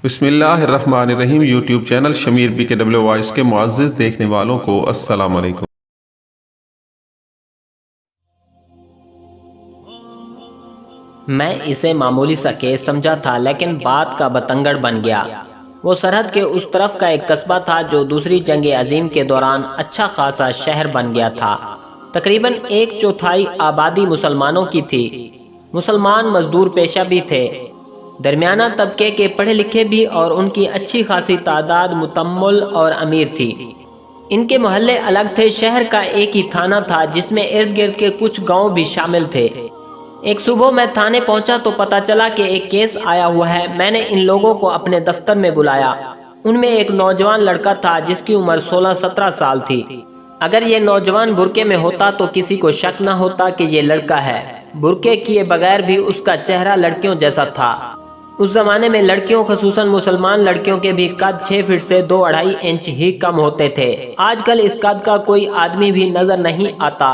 بسم اللہ الرحمن الرحیم۔ یوٹیوب چینل شمیر BKW وائس کے معزز دیکھنے والوں کو السلام علیکم۔ میں اسے معمولی سا کیس سمجھا تھا، لیکن بات کا بتنگڑ بن گیا۔ وہ سرحد کے اس طرف کا ایک قصبہ تھا جو دوسری جنگ عظیم کے دوران اچھا خاصا شہر بن گیا تھا۔ تقریباً 1/4 آبادی مسلمانوں کی تھی۔ مسلمان مزدور پیشہ بھی تھے، درمیانہ طبقے کے پڑھے لکھے بھی، اور ان کی اچھی خاصی تعداد متمول اور امیر تھی۔ ان کے محلے الگ تھے۔ شہر کا ایک ہی تھانہ تھا جس میں ارد گرد کے کچھ گاؤں بھی شامل تھے۔ ایک صبح میں تھانے پہنچا تو پتہ چلا کہ ایک کیس آیا ہوا ہے۔ میں نے ان لوگوں کو اپنے دفتر میں بلایا۔ ان میں ایک نوجوان لڑکا تھا جس کی عمر 16-17 سال تھی۔ اگر یہ نوجوان برقعے میں ہوتا تو کسی کو شک نہ ہوتا کہ یہ لڑکا ہے۔ برقعے کیے بغیر بھی اس کا چہرہ لڑکیوں جیسا تھا۔ اس زمانے میں لڑکیوں، خصوصاً مسلمان لڑکیوں کے بھی قد 6 فٹ سے 2-2.5 انچ ہی کم ہوتے تھے۔ آج کل اس قد کا کوئی آدمی بھی نظر نہیں آتا۔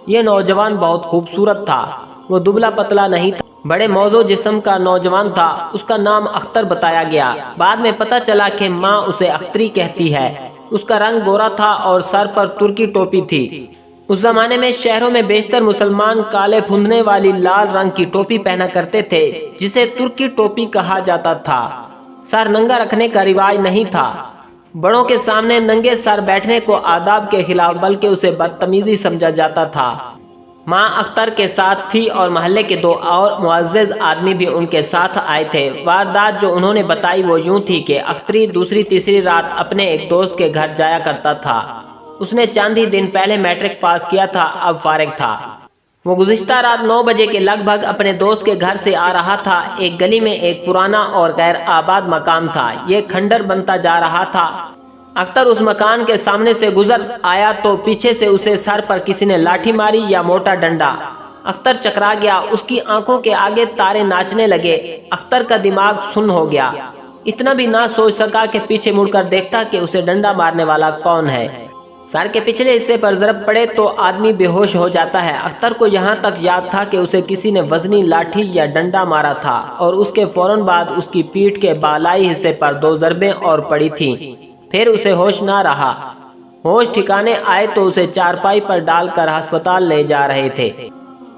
یہ نوجوان بہت خوبصورت تھا۔ وہ دبلا پتلا نہیں تھا، بڑے موزوں جسم کا نوجوان تھا۔ اس کا نام اختر بتایا گیا۔ بعد میں پتہ چلا کہ ماں اسے اختری کہتی ہے۔ اس کا رنگ گورا تھا اور سر پر ترکی ٹوپی تھی۔ اس زمانے میں شہروں میں بیشتر مسلمان کالے پھندنے والی لال رنگ کی ٹوپی پہنا کرتے تھے جسے ترکی ٹوپی کہا جاتا تھا۔ سر ننگا رکھنے کا رواج نہیں تھا۔ بڑوں کے سامنے ننگے سر بیٹھنے کو آداب کے خلاف بلکہ اسے بدتمیزی سمجھا جاتا تھا۔ ماں اختر کے ساتھ تھی اور محلے کے 2 اور معزز آدمی بھی ان کے ساتھ آئے تھے۔ واردات جو انہوں نے بتائی وہ یوں تھی کہ اختری دوسری تیسری رات اپنے ایک دوست کے گھر جایا کرتا تھا۔ اس نے چند ہی دن پہلے میٹرک پاس کیا تھا، اب فارغ تھا۔ وہ گزشتہ رات 9 بجے کے لگ بھگ اپنے دوست کے گھر سے آ رہا تھا۔ ایک گلی میں ایک پرانا اور غیر آباد مکان تھا۔ یہ کھنڈر بنتا جا رہا تھا۔ اختر اس مکان کے سامنے سے گزر آیا تو پیچھے سے اسے سر پر کسی نے لاٹھی ماری یا موٹا ڈنڈا۔ اختر چکرا گیا۔ اس کی آنکھوں کے آگے تارے ناچنے لگے۔ اختر کا دماغ سن ہو گیا۔ اتنا بھی نہ سوچ سکا کہ پیچھے مڑ کر دیکھتا کہ اسے ڈنڈا مارنے والا کون ہے۔ سر کے پچھلے حصے پر ضرب پڑے تو آدمی بے ہوش ہو جاتا ہے۔ اختر کو یہاں تک یاد تھا کہ اسے کسی نے وزنی لاٹھی یا ڈنڈا مارا تھا اور اس کے فوراً بعد اس کی پیٹھ کے بالائی حصے پر 2 ضربیں اور پڑی تھیں۔ پھر اسے ہوش نہ رہا۔ ہوش ٹھکانے آئے تو اسے چارپائی پر ڈال کر ہسپتال لے جا رہے تھے۔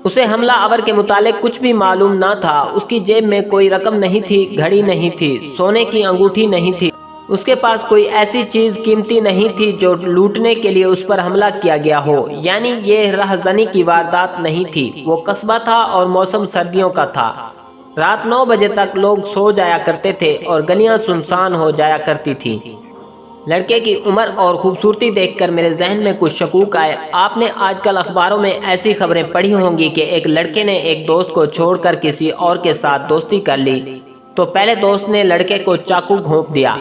اسے حملہ آور کے متعلق کچھ بھی معلوم نہ تھا۔ اس کی جیب میں کوئی رقم نہیں تھی، گھڑی نہیں تھی، سونے کی انگوٹھی نہیں تھی۔ اس کے پاس کوئی ایسی چیز قیمتی نہیں تھی جو لوٹنے کے لیے اس پر حملہ کیا گیا ہو۔ یعنی یہ رہزنی کی واردات نہیں تھی۔ وہ قصبہ تھا اور موسم سردیوں کا تھا۔ رات 9 بجے تک لوگ سو جایا کرتے تھے اور گلیاں سنسان ہو جایا کرتی تھیں۔ لڑکے کی عمر اور خوبصورتی دیکھ کر میرے ذہن میں کچھ شکوک آئے۔ آپ نے آج کل اخباروں میں ایسی خبریں پڑھی ہوں گی کہ ایک لڑکے نے ایک دوست کو چھوڑ کر کسی اور کے ساتھ دوستی کر لی تو پہلے دوست نے لڑکے کو چاقو گھونپ دیا۔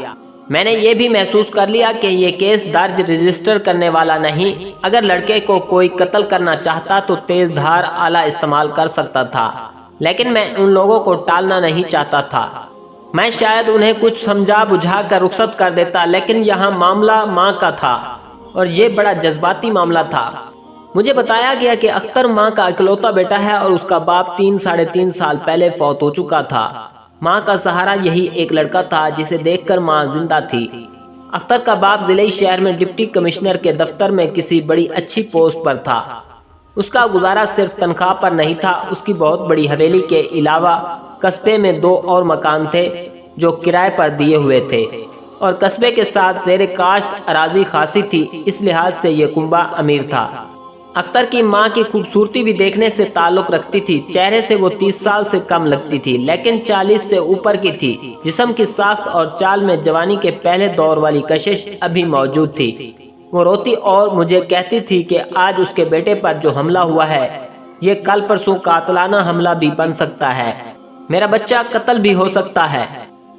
میں نے یہ بھی محسوس کر لیا کہ یہ کیس درج رجسٹر کرنے والا نہیں۔ اگر لڑکے کو کوئی قتل کرنا چاہتا تو تیز دھار آلہ استعمال کر سکتا تھا، لیکن میں ان لوگوں کو ٹالنا نہیں چاہتا تھا۔ میں شاید انہیں کچھ سمجھا بجھا کر رخصت کر دیتا، لیکن یہاں معاملہ ماں کا تھا اور یہ بڑا جذباتی معاملہ تھا۔ مجھے بتایا گیا کہ اختر ماں کا اکلوتا بیٹا ہے اور اس کا باپ 3-3.5 سال پہلے فوت ہو چکا تھا۔ ماں کا سہارا یہی ایک لڑکا تھا جسے دیکھ کر ماں زندہ تھی۔ اختر کا باپ ضلعی شہر میں ڈپٹی کمشنر کے دفتر میں کسی بڑی اچھی پوسٹ پر تھا۔ اس کا گزارا صرف تنخواہ پر نہیں تھا۔ اس کی بہت بڑی حویلی کے علاوہ قصبے میں 2 اور مکان تھے جو کرائے پر دیے ہوئے تھے، اور قصبے کے ساتھ زیر کاشت اراضی خاصی تھی۔ اس لحاظ سے یہ کنبہ امیر تھا۔ اختر کی ماں کی خوبصورتی بھی دیکھنے سے تعلق رکھتی تھی۔ چہرے سے وہ 30 سال سے کم لگتی تھی، لیکن 40 سے اوپر کی تھی۔ جسم کی ساخت اور چال میں جوانی کے پہلے دور والی کشش ابھی موجود تھی۔ وہ روتی اور مجھے کہتی تھی کہ آج اس کے بیٹے پر جو حملہ ہوا ہے یہ کل پرسوں قاتلانہ حملہ بھی بن سکتا ہے۔ میرا بچہ قتل بھی ہو سکتا ہے۔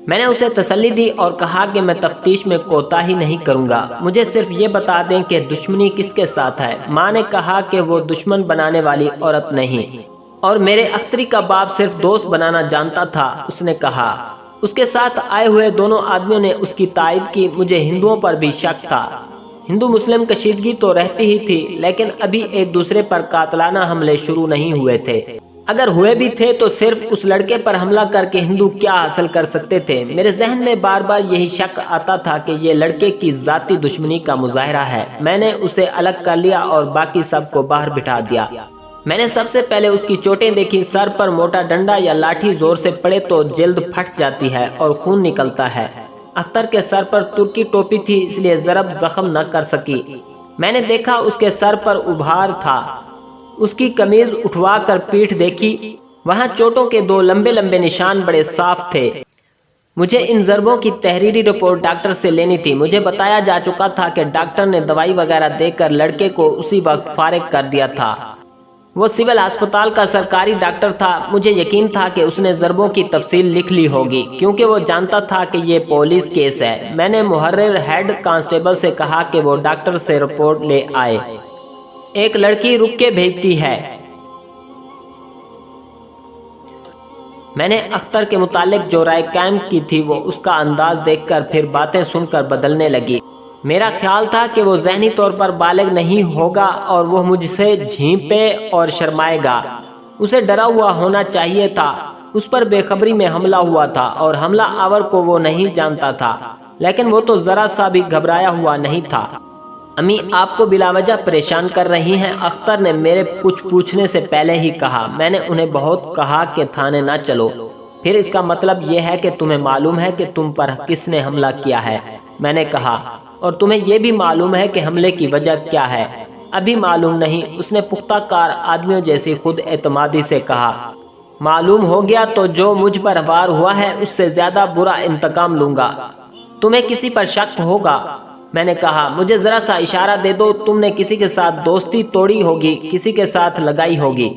میں نے اسے تسلی دی اور کہا کہ میں تفتیش میں کوتاہی نہیں کروں گا، مجھے صرف یہ بتا دیں کہ دشمنی کس کے ساتھ ہے۔ ماں نے کہا کہ وہ دشمن بنانے والی عورت نہیں، اور میرے اختری کا باپ صرف دوست بنانا جانتا تھا۔ اس نے کہا۔ اس کے ساتھ آئے ہوئے دونوں آدمیوں نے اس کی تائید کی۔ مجھے ہندوؤں پر بھی شک تھا۔ ہندو مسلم کشیدگی تو رہتی ہی تھی، لیکن ابھی ایک دوسرے پر قاتلانہ حملے شروع نہیں ہوئے تھے۔ अगर हुए भी थे तो सिर्फ उस लड़के पर हमला करके हिंदू क्या हासिल कर सकते थे। मेरे जहन में बार बार यही शक आता था कि ये लड़के की जाती दुश्मनी का मुजाहरा है। मैंने उसे अलग कर लिया और बाकी सबको बाहर बिठा दिया। मैंने सबसे पहले उसकी चोटें देखी। सर पर मोटा डंडा या लाठी जोर से पड़े तो जल्द फट जाती है और खून निकलता है। अख्तर के सर पर तुर्की टोपी थी, इसलिए जरब जख्म न कर सकी। मैंने देखा उसके सर पर उभार था। उसकी कमीज उठवा कर पीठ देखी, वहां चोटों के 2 लंबे लंबे निशान बड़े साफ थे। मुझे इन जरबों की तहरीरी रिपोर्ट डॉक्टर से लेनी थी। मुझे बताया जा चुका था कि डॉक्टर ने दवाई वगैरह देकर लड़के को उसी वक्त फारिग कर दिया था। वो सिविल अस्पताल का सरकारी डॉक्टर था। मुझे यकीन था कि उसने जरबों की तफसील लिख ली होगी, क्योंकि वो जानता था कि ये पुलिस केस है। मैंने मुहर्रिर हेड कांस्टेबल से कहा कि वो डॉक्टर से रिपोर्ट ले आए। एक लड़की रुक के भेजती है। मैंने अख्तर के मुतालिक जो राय कायम की थी वो उसका अंदाज देखकर फिर बातें सुनकर बदलने लगी। मेरा ख्याल था कि वो ज़हनी तौर पर बालिग नहीं होगा और वो मुझसे झींपे और शर्माएगा। उसे डरा हुआ होना चाहिए था। उस पर बेखबरी में हमला हुआ था और हमला आवर को वो नहीं जानता था, लेकिन वो तो ज़रा सा भी घबराया हुआ नहीं था। अम्मी आपको बिलावजह परेशान कर रही हैं, अख्तर ने मेरे कुछ पूछने से पहले ही कहा। मैंने उन्हें बहुत कहा कि थाने ना चलो। फिर इसका मतलब यह है कि तुम्हें मालूम है कि तुम पर किसने हमला किया है, मैंने कहा, और तुम्हें यह भी मालूम है कि हमले की वजह क्या है। अभी मालूम नहीं, उसने पुख्ता कार आदमियों जैसी खुद एतमादी से कहा। मालूम हो गया तो जो मुझ पर वार हुआ है उससे ज्यादा बुरा इंतकाम लूंगा। तुम्हें किसी पर शक होगा, मैंने कहा। मुझे जरा सा इशारा दे दो। तुमने किसी के साथ दोस्ती तोड़ी होगी, किसी के साथ लगाई होगी।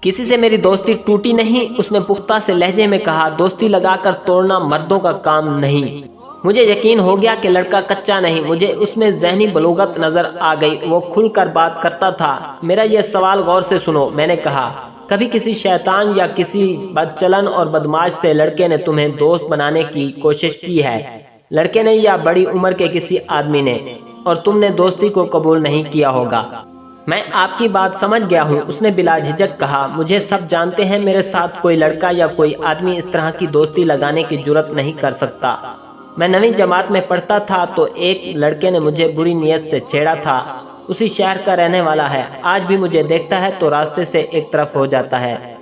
किसी से मेरी दोस्ती टूटी नहीं, उसने पुख्ता से लहजे में कहा। दोस्ती लगाकर तोड़ना मर्दों का काम नहीं। मुझे यकीन हो गया कि लड़का कच्चा नहीं। मुझे उसमें ज़हनी बलूगत नजर आ गई। वो खुलकर बात करता था। मेरा यह सवाल गौर से सुनो, मैंने कहा। कभी किसी शैतान या किसी बदचलन और बदमाश से लड़के ने तुम्हें दोस्त बनाने की कोशिश की है? लड़के ने या बड़ी उम्र के किसी आदमी ने, और तुमने दोस्ती को कबूल नहीं किया होगा। मैं आपकी बात समझ गया हूँ, उसने बिला झिझक कहा। मुझे सब जानते हैं, मेरे साथ कोई लड़का या कोई आदमी इस तरह की दोस्ती लगाने की जुर्रत नहीं कर सकता। मैं 9वीं जमात में पढ़ता था तो एक लड़के ने मुझे बुरी नीयत से छेड़ा था। उसी शहर का रहने वाला है। आज भी मुझे देखता है तो रास्ते से एक तरफ हो जाता है।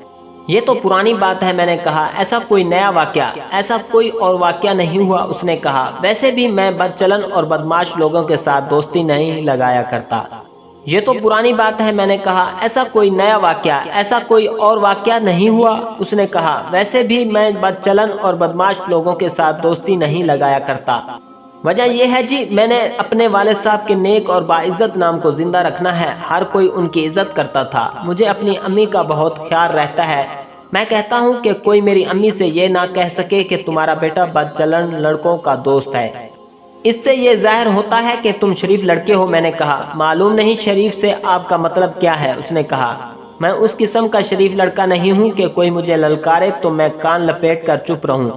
ये तो पुरानी बात है, मैंने कहा। ऐसा कोई नया वाकया? ऐसा कोई और वाकया नहीं हुआ, उसने कहा। वैसे भी मैं बदचलन और बदमाश लोगों के साथ दोस्ती नहीं लगाया करता। ये तो पुरानी बात है, मैंने कहा। ऐसा कोई नया वाकया, ऐसा कोई और वाकया नहीं हुआ, उसने कहा। वैसे भी मैं बदचलन और बदमाश लोगों के साथ दोस्ती नहीं लगाया करता। वजह यह है जी, मैंने अपने वालिद साहब के नेक और बाइज्जत नाम को जिंदा रखना है। हर कोई उनकी इज्जत करता था। मुझे अपनी अम्मी का बहुत ख्याल रहता है। मैं कहता हूँ कि कोई मेरी अम्मी से ये ना कह सके कि तुम्हारा बेटा बदचलन लड़कों का दोस्त है। इससे ये जाहिर होता है कि तुम शरीफ लड़के हो, मैंने कहा। मालूम नहीं शरीफ से आपका मतलब क्या है, उसने कहा। मैं उस किस्म का शरीफ लड़का नहीं हूँ कि कोई मुझे ललकारे तो मैं कान लपेट कर चुप रहूं।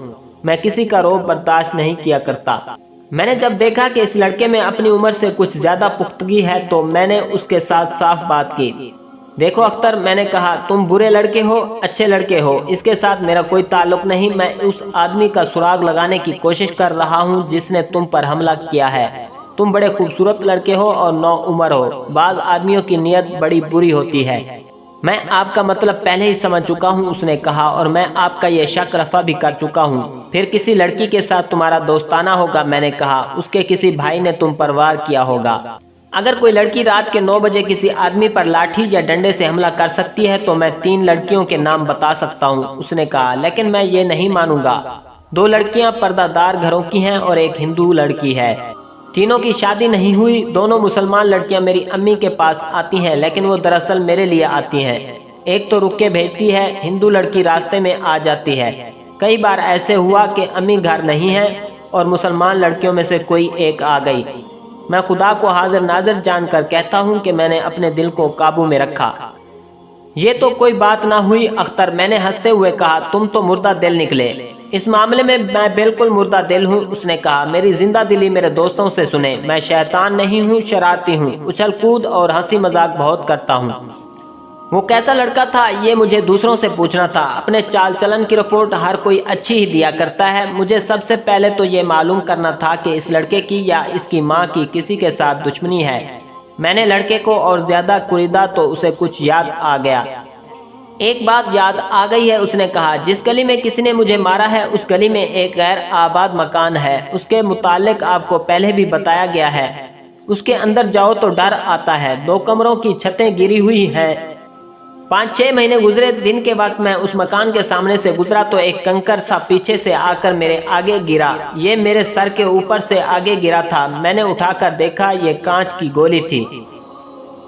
मैं किसी का रोब बर्दाश्त नहीं किया करता। मैंने जब देखा कि इस लड़के में अपनी उम्र से कुछ ज्यादा पुख्तगी है तो मैंने उसके साथ साफ बात की। देखो अख्तर, मैंने कहा, तुम बुरे लड़के हो, अच्छे लड़के हो, इसके साथ मेरा कोई ताल्लुक नहीं। मैं उस आदमी का सुराग लगाने की कोशिश कर रहा हूँ जिसने तुम पर हमला किया है। तुम बड़े खूबसूरत लड़के हो और नौ उम्र हो। बाज आदमियों की नीयत बड़ी बुरी होती है। मैं आपका मतलब पहले ही समझ चुका हूँ, उसने कहा, और मैं आपका ये शक रफा भी कर चुका हूँ। फिर किसी लड़की के साथ तुम्हारा दोस्ताना होगा, मैंने कहा। उसके किसी भाई ने तुम पर वार किया होगा। अगर कोई लड़की रात के 9 बजे किसी आदमी पर लाठी या डंडे से हमला कर सकती है तो मैं 3 लड़कियों के नाम बता सकता हूँ, उसने कहा। लेकिन मैं ये नहीं मानूंगा। 2 लड़कियां पर्दादार घरों की हैं और एक हिंदू लड़की है। तीनों की शादी नहीं हुई। दोनों मुसलमान लड़कियां मेरी अम्मी के पास आती हैं, लेकिन वो दरअसल मेरे लिए आती हैं। एक तो रुक के भेजती है, हिंदू लड़की रास्ते में आ जाती है। कई बार ऐसे हुआ कि अम्मी घर नहीं है और मुसलमान लड़कियों में से कोई एक आ गई। मैं खुदा को हाजिर नाजिर जानकर कहता हूँ कि मैंने अपने दिल को काबू में रखा। ये तो कोई बात ना हुई अख्तर, मैंने हंसते हुए कहा। तुम तो मुर्दा दिल निकले। इस मामले में मैं बिल्कुल मुर्दा दिल हूँ, उसने कहा। मेरी जिंदा दिली मेरे दोस्तों से सुने। मैं शैतान नहीं हूँ, शरारती हूँ। उछल कूद और हंसी मजाक बहुत करता हूँ। वो कैसा लड़का था ये मुझे दूसरों से पूछना था। अपने चाल चलन की रिपोर्ट हर कोई अच्छी ही दिया करता है। मुझे सबसे पहले तो ये मालूम करना था कि इस लड़के की या इसकी माँ की किसी के साथ दुश्मनी है। मैंने लड़के को और ज्यादा कुरीदा तो उसे कुछ याद आ गया। एक बात याद आ गई है, उसने कहा। जिस गली में किसी ने मुझे मारा है उस गली में एक गैर आबाद मकान है। उसके मुतालिक आपको पहले भी बताया गया है। उसके अंदर जाओ तो डर आता है। 2 कमरों की छतें गिरी हुई हैं। 5-6 महीने गुजरे। दिन के वक्त मैं उस मकान के सामने से गुजरा तो एक कंकर सा पीछे से आकर मेरे आगे गिरा। ये मेरे सर के ऊपर से आगे गिरा था। मैंने उठाकर देखा, ये कांच की गोली थी।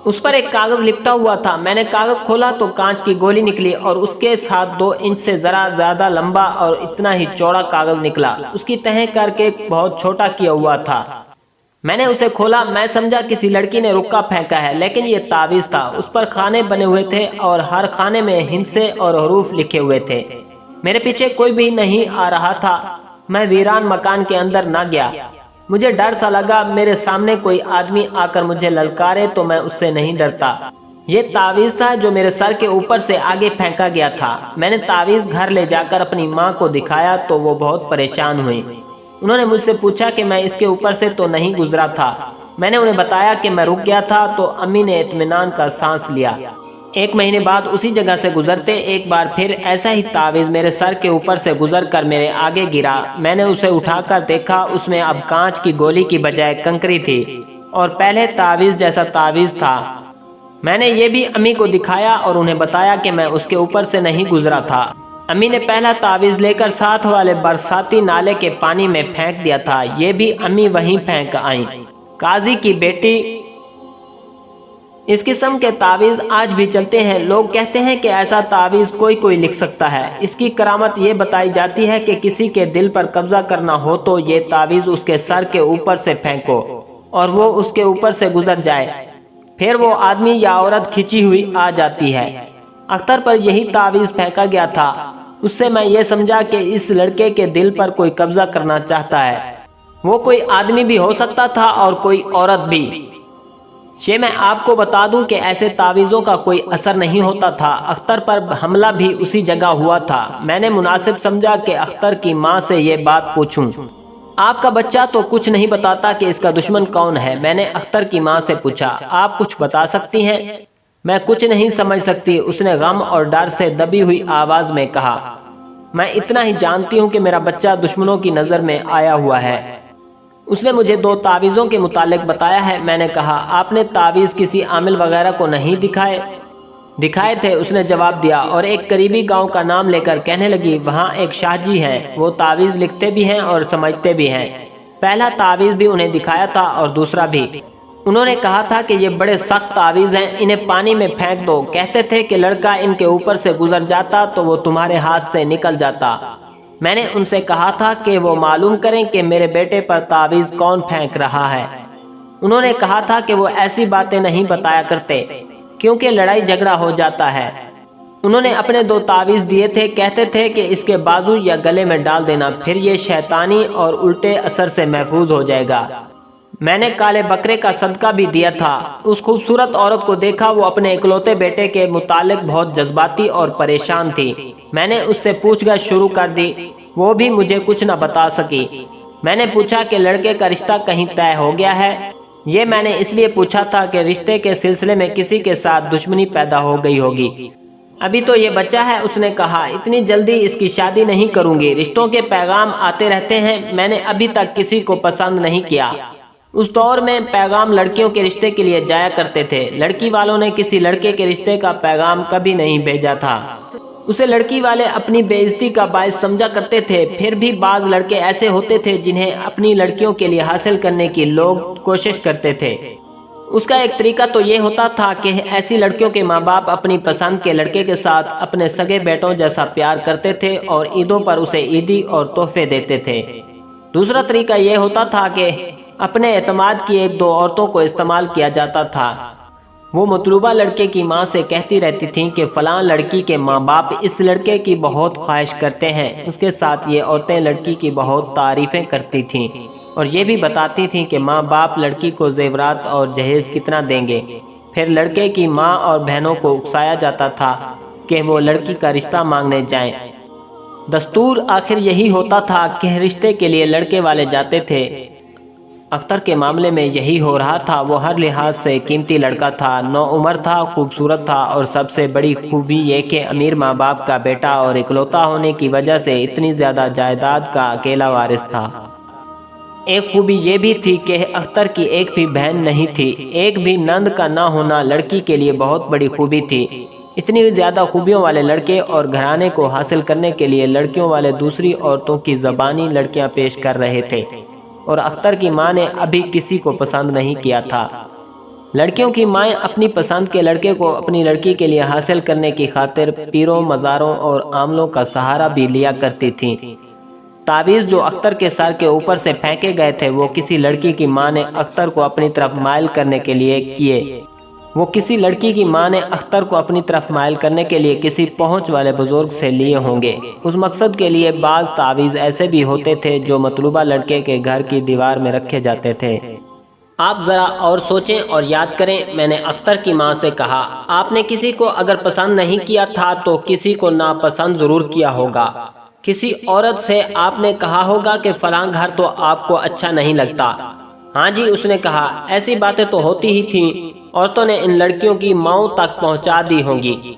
उस पर एक कागज लिपटा हुआ था। मैंने कागज खोला तो कांच की गोली निकली और उसके साथ 2 इंच से जरा ज्यादा लंबा और इतना ही चौड़ा कागज निकला। उसकी तह करके बहुत छोटा किया हुआ था। मैंने उसे खोला। मैं समझा किसी लड़की ने रुक्का फेंका है, लेकिन ये तावीज था। उस पर खाने बने हुए थे और हर खाने में हिंसे और हरूफ लिखे हुए थे। मेरे पीछे कोई भी नहीं आ रहा था। मैं वीरान मकान के अंदर न गया। मुझे डर सा लगा मेरे सामने कोई आदमी आकर मुझे ललकारे तो मैं उससे नहीं डरता। ये तावीज था जो मेरे सर के ऊपर से आगे फेंका गया था। मैंने तावीज घर ले जाकर अपनी माँ को दिखाया तो वो बहुत परेशान हुई। उन्होंने मुझसे पूछा कि मैं इसके ऊपर से तो नहीं गुजरा था। मैंने उन्हें बताया कि मैं रुक गया था तो अम्मी ने इत्मीनान का सांस लिया। 1 महीने बाद उसी जगह से गुजरते एक बार फिर ऐसा ही तावीज मेरे सर के ऊपर से गुजर कर मेरे आगे गिरा। मैंने उसे उठाकर देखा, उसमें अब कांच की गोली की बजाय कंकरी थी और पहले तावीज जैसा तावीज था। मैंने ये भी अम्मी को दिखाया और उन्हें बताया कि मैं उसके ऊपर से नहीं गुजरा था। अम्मी ने पहला तावीज लेकर साथ वाले बरसाती नाले के पानी में फेंक दिया था। ये भी अम्मी वहीं फेंक आई। काजी की बेटी। इस किस्म के तावीज आज भी चलते हैं। लोग कहते हैं कि ऐसा तावीज कोई लिख सकता है। इसकी करामत ये बताई जाती है कि किसी के दिल पर कब्जा करना हो तो ये तावीज उसके सर के ऊपर से फेंको और वो उसके ऊपर से गुजर जाए। फिर वो आदमी या औरत खिंची हुई आ जाती है। अख्तर पर यही तावीज फेंका गया था। उससे मैं ये समझा कि इस लड़के के दिल पर कोई कब्जा करना चाहता है। वो कोई आदमी भी हो सकता था और कोई औरत भी। ये मैं आपको बता दूं कि ऐसे तावीज़ों का कोई असर नहीं होता था। अख्तर पर हमला भी उसी जगह हुआ था। मैंने मुनासिब समझा कि अख्तर की माँ से ये बात पूछूं। आपका बच्चा तो कुछ नहीं बताता कि इसका दुश्मन कौन है। मैंने अख्तर की माँ से पूछा, आप कुछ बता सकती हैं? मैं कुछ नहीं समझ सकती, उसने गम और डर से दबी हुई आवाज में कहा। मैं इतना ही जानती हूँ कि मेरा बच्चा दुश्मनों की नज़र में आया हुआ है। उसने मुझे 2 तावीज़ों के मुतालिक बताया है। मैंने कहा, आपने तावीज़ किसी आमिल वगैरह को नहीं दिखाए थे? उसने जवाब दिया और एक करीबी गांव का नाम लेकर कहने लगी, वहाँ एक शाहजी हैं, वो तावीज़ लिखते भी हैं और समझते भी हैं। पहला तावीज़ भी उन्हें दिखाया था और दूसरा भी। उन्होंने कहा था कि ये बड़े सख्त तावीज़ हैं, इन्हें पानी में फेंक दो। कहते थे कि लड़का इनके ऊपर से गुजर जाता तो वो तुम्हारे हाथ से निकल जाता। मैंने उनसे कहा था कि वो मालूम करें कि मेरे बेटे पर तावीज़ कौन फेंक रहा है। उन्होंने कहा था कि वो ऐसी बातें नहीं बताया करते क्योंकि लड़ाई झगड़ा हो जाता है। उन्होंने अपने 2 तावीज़ दिए थे। कहते थे कि इसके बाजू या गले में डाल देना, फिर ये शैतानी और उल्टे असर से महफूज हो जाएगा। मैंने काले बकरे का सदका भी दिया था। उस खूबसूरत औरत को देखा, वो अपने इकलौते बेटे के मुतालिक बहुत जज्बाती और परेशान थी। मैंने उससे पूछताछ शुरू कर दी, वो भी मुझे कुछ न बता सकी। मैंने पूछा कि लड़के का रिश्ता कहीं तय हो गया है। ये मैंने इसलिए पूछा था कि रिश्ते के सिलसिले में किसी के साथ दुश्मनी पैदा हो गई होगी। अभी तो ये बच्चा है, उसने कहा, इतनी जल्दी इसकी शादी नहीं करूंगी। रिश्तों के पैगाम आते रहते हैं, मैंने अभी तक किसी को पसंद नहीं किया। उस दौर में पैगाम लड़कियों के रिश्ते के लिए जाया करते थे। लड़की वालों ने किसी लड़के के रिश्ते का पैगाम कभी नहीं भेजा था। उसे लड़की वाले अपनी बेइज्जती का बायस समझा करते थे। फिर भी बाज लड़के ऐसे होते थे जिन्हें अपनी लड़कियों के लिए हासिल करने की लोग कोशिश करते थे। उसका एक तरीका तो ये होता था कि ऐसी लड़कियों के माँ बाप अपनी पसंद के लड़के के साथ अपने सगे बेटों जैसा प्यार करते थे और ईदों पर उसे ईदी और तोहफे देते थे। दूसरा तरीका ये होता था कि अपने एतमाद की 1-2 औरतों को इस्तेमाल किया जाता था। वो मतलूबा लड़के की माँ से कहती रहती थीं कि फलां लड़की के माँ बाप इस लड़के की बहुत ख्वाहिश करते हैं। उसके साथ ये औरतें लड़की की बहुत तारीफ़ें करती थीं और ये भी बताती थीं कि माँ बाप लड़की को जेवरात और जहेज कितना देंगे। फिर लड़के की माँ और बहनों को उकसाया जाता था कि वो लड़की का रिश्ता मांगने जाएं। दस्तूर आखिर यही होता था कि रिश्ते के लिए लड़के वाले जाते थे। अख्तर के मामले में यही हो रहा था। वो हर लिहाज से कीमती लड़का था, नौउम्र था, खूबसूरत था और सबसे बड़ी खूबी ये कि अमीर माँ बाप का बेटा और इकलौता होने की वजह से इतनी ज़्यादा जायदाद का अकेला वारिस था। एक खूबी ये भी थी कि अख्तर की एक भी बहन नहीं थी। एक भी नंद का ना होना लड़की के लिए बहुत बड़ी खूबी थी। इतनी ज़्यादा खूबियों वाले लड़के और घराने को हासिल करने के लिए लड़कियों वाले दूसरी औरतों की ज़बानी लड़कियां पेश कर रहे थे और अख्तर की माँ ने अभी किसी को पसंद नहीं किया था। लड़कियों की माएँ अपनी पसंद के लड़के को अपनी लड़की के लिए हासिल करने की खातिर पीरों, मज़ारों और आमलों का सहारा भी लिया करती थीं। तावीज़ जो अख्तर के सर के ऊपर से फेंके गए थे वो किसी लड़की की माँ ने अख्तर को अपनी तरफ माइल करने के लिए किए। वो किसी लड़की की माँ ने अख्तर को अपनी तरफ माइल करने के लिए किसी पहुँच वाले बुजुर्ग से लिए होंगे। उस मकसद के लिए बाज़ तावीज़ ऐसे भी होते थे जो मतलूबा लड़के के घर की दीवार में रखे जाते थे। आप ज़रा और सोचें और याद करें। मैंने अख्तर की माँ से कहा, आपने किसी को अगर पसंद नहीं किया था तो किसी को नापसंद ज़रूर किया होगा। किसी औरत से आपने कहा होगा कि फलां घर तो आपको अच्छा नहीं लगता। हाँ जी, उसने कहा, ऐसी बातें तो होती ही थीं। औरतों ने इन लड़कियों की माँओं तक पहुँचा दी होंगी।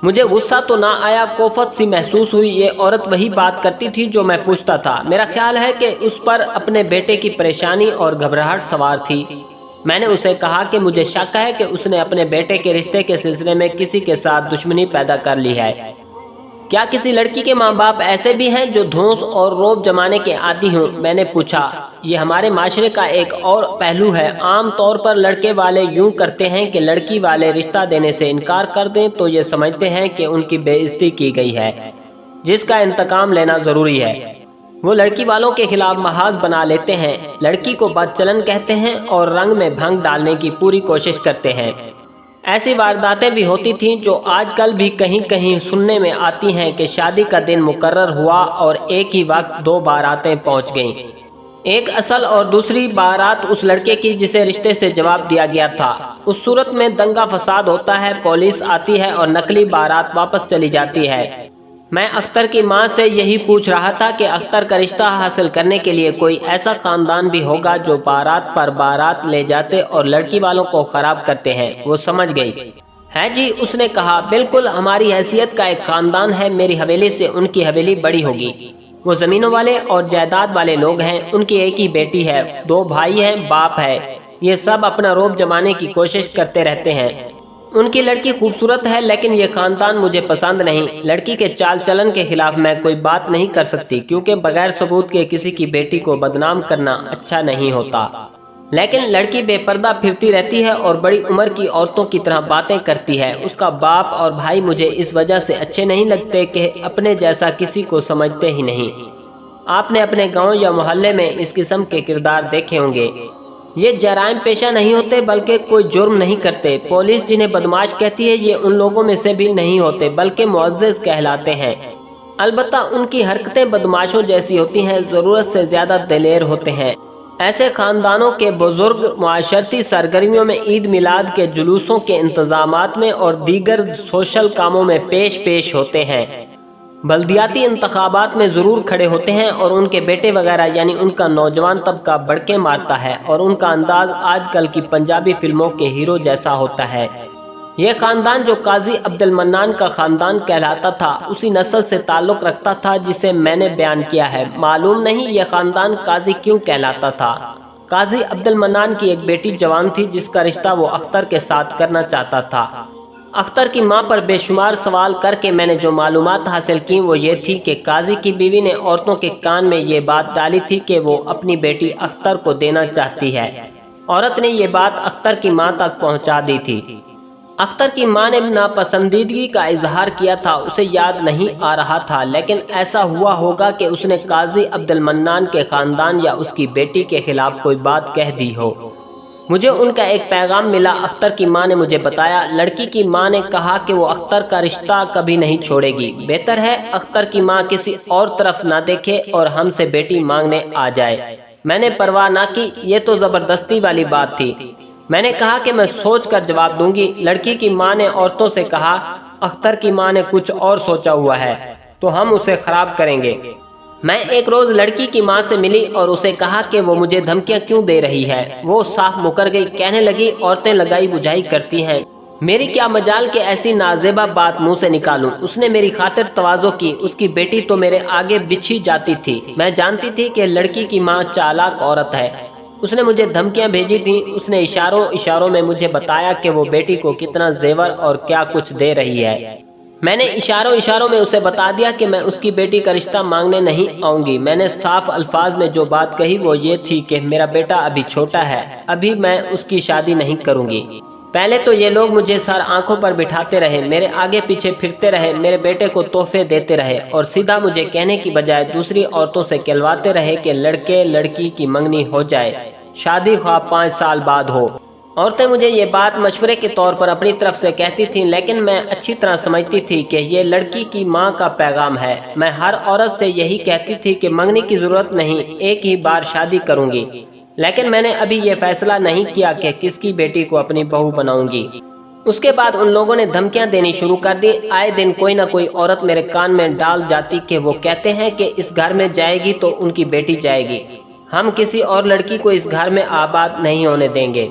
मुझे गुस्सा तो ना आया, कोफत सी महसूस हुई। ये औरत वही बात करती थी जो मैं पूछता था। मेरा ख्याल है कि उस पर अपने बेटे की परेशानी और घबराहट सवार थी। मैंने उसे कहा कि मुझे शक है कि उसने अपने बेटे के रिश्ते के सिलसिले में किसी के साथ दुश्मनी पैदा कर ली है। क्या किसी लड़की के माँ बाप ऐसे भी हैं जो धौंस और रौब जमाने के आदी हों? मैंने पूछा। ये हमारे माशरे का एक और पहलू है। आम तौर पर लड़के वाले यूं करते हैं कि लड़की वाले रिश्ता देने से इनकार कर दें तो ये समझते हैं कि उनकी बेइज्जती की गई है, जिसका इंतकाम लेना ज़रूरी है। वो लड़की वालों के खिलाफ महाज बना लेते हैं, लड़की को बदचलन कहते हैं और रंग में भंग डालने की पूरी कोशिश करते हैं। ऐसी वारदातें भी होती थीं जो आजकल भी कहीं कहीं सुनने में आती हैं कि शादी का दिन मुकर्रर हुआ और एक ही वक्त दो बारातें पहुंच गईं। एक असल और दूसरी बारात उस लड़के की जिसे रिश्ते से जवाब दिया गया था। उस सूरत में दंगा फसाद होता है, पुलिस आती है और नकली बारात वापस चली जाती है। मैं अख्तर की माँ से यही पूछ रहा था कि अख्तर का रिश्ता हासिल करने के लिए कोई ऐसा खानदान भी होगा जो बारात पर बारात ले जाते और लड़की वालों को खराब करते हैं। वो समझ गई। है जी, उसने कहा, बिल्कुल हमारी हैसियत का एक खानदान है। मेरी हवेली से उनकी हवेली बड़ी होगी। वो जमीनों वाले और जायदाद वाले लोग हैं। उनकी एक ही बेटी है, दो भाई हैं, बाप है। ये सब अपना रोब जमाने की कोशिश करते रहते हैं। उनकी लड़की खूबसूरत है लेकिन ये खानदान मुझे पसंद नहीं। लड़की के चाल चलन के खिलाफ मैं कोई बात नहीं कर सकती क्योंकि बगैर सबूत के किसी की बेटी को बदनाम करना अच्छा नहीं होता। लेकिन लड़की बेपर्दा फिरती रहती है और बड़ी उम्र की औरतों की तरह बातें करती है। उसका बाप और भाई मुझे इस वजह से अच्छे नहीं लगते कि अपने जैसा किसी को समझते ही नहीं। आपने अपने गाँव या मोहल्ले में इस किस्म के किरदार देखे होंगे। ये जराइम पेशा नहीं होते बल्कि कोई जुर्म नहीं करते। पुलिस जिन्हें बदमाश कहती है ये उन लोगों में से भी नहीं होते बल्कि मुअज़्ज़ज़ कहलाते हैं। अलबत्ता उनकी हरकतें बदमाशों जैसी होती हैं, ज़रूरत से ज़्यादा दिलेर होते हैं। ऐसे ख़ानदानों के बुजुर्ग मुआशरती सरगर्मियों में, ईद मिलाद के जुलूसों के इंतज़ामात में और दीगर सोशल कामों में पेश होते हैं। बल्दियाती इंतखाबात में ज़रूर खड़े होते हैं और उनके बेटे वगैरह यानी उनका नौजवान तबका बड़के मारता है और उनका अंदाज आजकल की पंजाबी फिल्मों के हीरो जैसा होता है। यह ख़ानदान जो काजी अब्दुल मन्नान का ख़ानदान कहलाता था उसी नस्ल से ताल्लुक़ रखता था जिसे मैंने बयान किया है। मालूम नहीं यह ख़ानदान काजी क्यों कहलाता था। काजी अब्दुल मन्नान की एक बेटी जवान थी जिसका रिश्ता वो अख्तर के साथ करना चाहता था। अख्तर की माँ पर बेशुमार सवाल करके मैंने जो मालूमात हासिल की वो ये थी कि काजी की बीवी ने औरतों के कान में ये बात डाली थी कि वो अपनी बेटी अख्तर को देना चाहती है। औरत ने ये बात अख्तर की माँ तक पहुँचा दी थी। अख्तर की माँ ने नापसंदीदगी का इजहार किया था, उसे याद नहीं आ रहा था, लेकिन ऐसा हुआ होगा कि उसने काजी अब्दुल मन्नान के ख़ानदान या उसकी बेटी के खिलाफ कोई बात कह दी हो। मुझे उनका एक पैगाम मिला। अख्तर की माँ ने मुझे बताया, लड़की की माँ ने कहा कि वो अख्तर का रिश्ता कभी नहीं छोड़ेगी। बेहतर है अख्तर की माँ किसी और तरफ ना देखे और हमसे बेटी मांगने आ जाए। मैंने परवाह ना की, ये तो ज़बरदस्ती वाली बात थी। میں نے کہا کہ میں سوچ کر جواب دوں گی۔ لڑکی کی ماں نے عورتوں سے کہا، اختر کی ماں نے کچھ اور سوچا ہوا ہے تو ہم اسے خراب کریں گے۔ میں ایک روز لڑکی کی ماں سے ملی اور اسے کہا کہ وہ مجھے دھمکیاں کیوں دے رہی ہے۔ وہ صاف مکر گئی، کہنے لگی عورتیں لگائی بجھائی کرتی ہیں، میری کیا مجال کہ ایسی نازیبہ بات منہ سے نکالوں۔ اس نے میری خاطر تواضع کی، اس کی بیٹی تو میرے آگے بچھی جاتی تھی۔ میں جانتی تھی کہ لڑکی کی ماں چالاک عورت ہے، اس نے مجھے دھمکیاں بھیجی تھیں۔ اس نے اشاروں میں مجھے بتایا کہ وہ بیٹی کو کتنا زیور اور کیا کچھ دے رہی ہے۔ میں نے اشاروں میں اسے بتا دیا کہ میں اس کی بیٹی کا رشتہ مانگنے نہیں آؤں گی۔ میں نے صاف الفاظ میں جو بات کہی وہ یہ تھی کہ میرا بیٹا ابھی چھوٹا ہے، ابھی میں اس کی شادی نہیں کروں گی۔ پہلے تو یہ لوگ مجھے سر آنکھوں پر بٹھاتے رہے، میرے آگے پیچھے پھرتے رہے، میرے بیٹے کو تحفے دیتے رہے اور سیدھا مجھے کہنے کی بجائے دوسری عورتوں سے کہلواتے رہے کہ لڑکے لڑکی کی منگنی ہو جائے، شادی خواہ 5 سال بعد ہو۔ عورتیں مجھے یہ بات مشورے کے طور پر اپنی طرف سے کہتی تھیں، لیکن میں اچھی طرح سمجھتی تھی کہ یہ لڑکی کی ماں کا پیغام ہے۔ میں ہر عورت سے یہی کہتی تھی کہ منگنی کی ضرورت نہیں، ایک ہی بار شادی کروں گی، لیکن میں نے ابھی یہ فیصلہ نہیں کیا کہ کس کی بیٹی کو اپنی بہو بناؤں گی۔ اس کے بعد ان لوگوں نے دھمکیاں دینی شروع کر دی۔ آئے دن کوئی نہ کوئی عورت میرے کان میں ڈال جاتی کہ وہ کہتے ہیں کہ اس گھر میں جائے گی تو ان کی بیٹی جائے گی، ہم کسی اور لڑکی کو اس گھر میں آباد نہیں ہونے دیں گے۔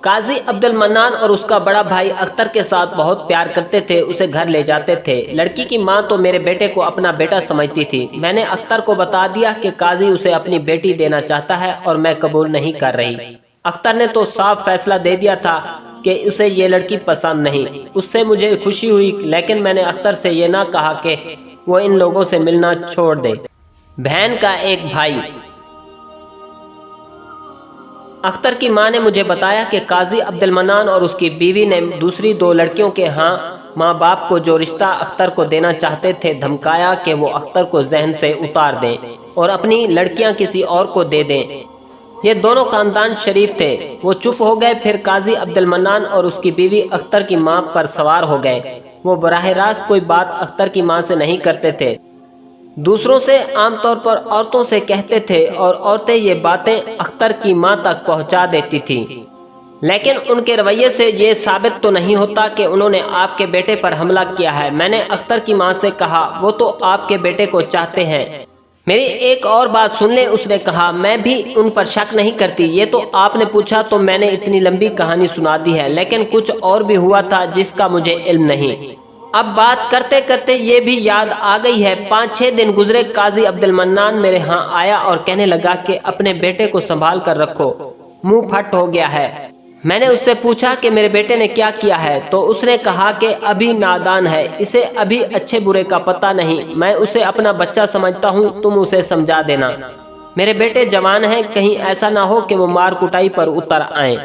قاضی عبد المنان اور اس کا بڑا بھائی اختر کے ساتھ بہت پیار کرتے تھے، اسے گھر لے جاتے تھے۔ لڑکی کی ماں تو میرے بیٹے کو اپنا بیٹا سمجھتی تھی۔ میں نے اختر کو بتا دیا کہ قاضی اسے اپنی بیٹی دینا چاہتا ہے اور میں قبول نہیں کر رہی۔ اختر نے تو صاف فیصلہ دے دیا تھا کہ اسے یہ لڑکی پسند نہیں۔ اس سے مجھے خوشی ہوئی، لیکن میں نے اختر سے یہ نہ کہا کہ وہ ان لوگوں سے ملنا چھوڑ دے۔ بہن کا ایک بھائی۔ اختر کی ماں نے مجھے بتایا کہ قاضی عبد المنان اور اس کی بیوی نے دوسری 2 لڑکیوں کے ماں باپ کو جو رشتہ اختر کو دینا چاہتے تھے دھمکایا کہ وہ اختر کو ذہن سے اتار دیں اور اپنی لڑکیاں کسی اور کو دے دیں۔ یہ دونوں خاندان شریف تھے۔ وہ چپ ہو گئے۔ پھر قاضی عبد المنان اور اس کی بیوی اختر کی ماں پر سوار ہو گئے۔ وہ براہ راست کوئی بات اختر کی ماں سے نہیں کرتے تھے، دوسروں سے عام طور پر عورتوں سے کہتے تھے اور عورتیں یہ باتیں اختر کی ماں تک پہنچا دیتی تھیں۔ لیکن ان کے رویے سے یہ ثابت تو نہیں ہوتا کہ انہوں نے آپ کے بیٹے پر حملہ کیا ہے۔ میں نے اختر کی ماں سے کہا، وہ تو آپ کے بیٹے کو چاہتے ہیں، میری ایک اور بات سن لیں۔ اس نے کہا، میں بھی ان پر شک نہیں کرتی، یہ تو آپ نے پوچھا تو میں نے اتنی لمبی کہانی سنا دی ہے، لیکن کچھ اور بھی ہوا تھا جس کا مجھے علم نہیں۔ اب بات کرتے کرتے یہ بھی یاد آ گئی ہے۔ 5-6 دن گزرے، قاضی عبد المنان میرے ہاں آیا اور کہنے لگا کہ اپنے بیٹے کو سنبھال کر رکھو، منہ پھٹ ہو گیا ہے۔ میں نے اس سے پوچھا کہ میرے بیٹے نے کیا کیا ہے، تو اس نے کہا کہ ابھی نادان ہے، اسے ابھی اچھے برے کا پتہ نہیں، میں اسے اپنا بچہ سمجھتا ہوں، تم اسے سمجھا دینا، میرے بیٹے جوان ہیں، کہیں ایسا نہ ہو کہ وہ مار کٹائی پر اتر آئیں۔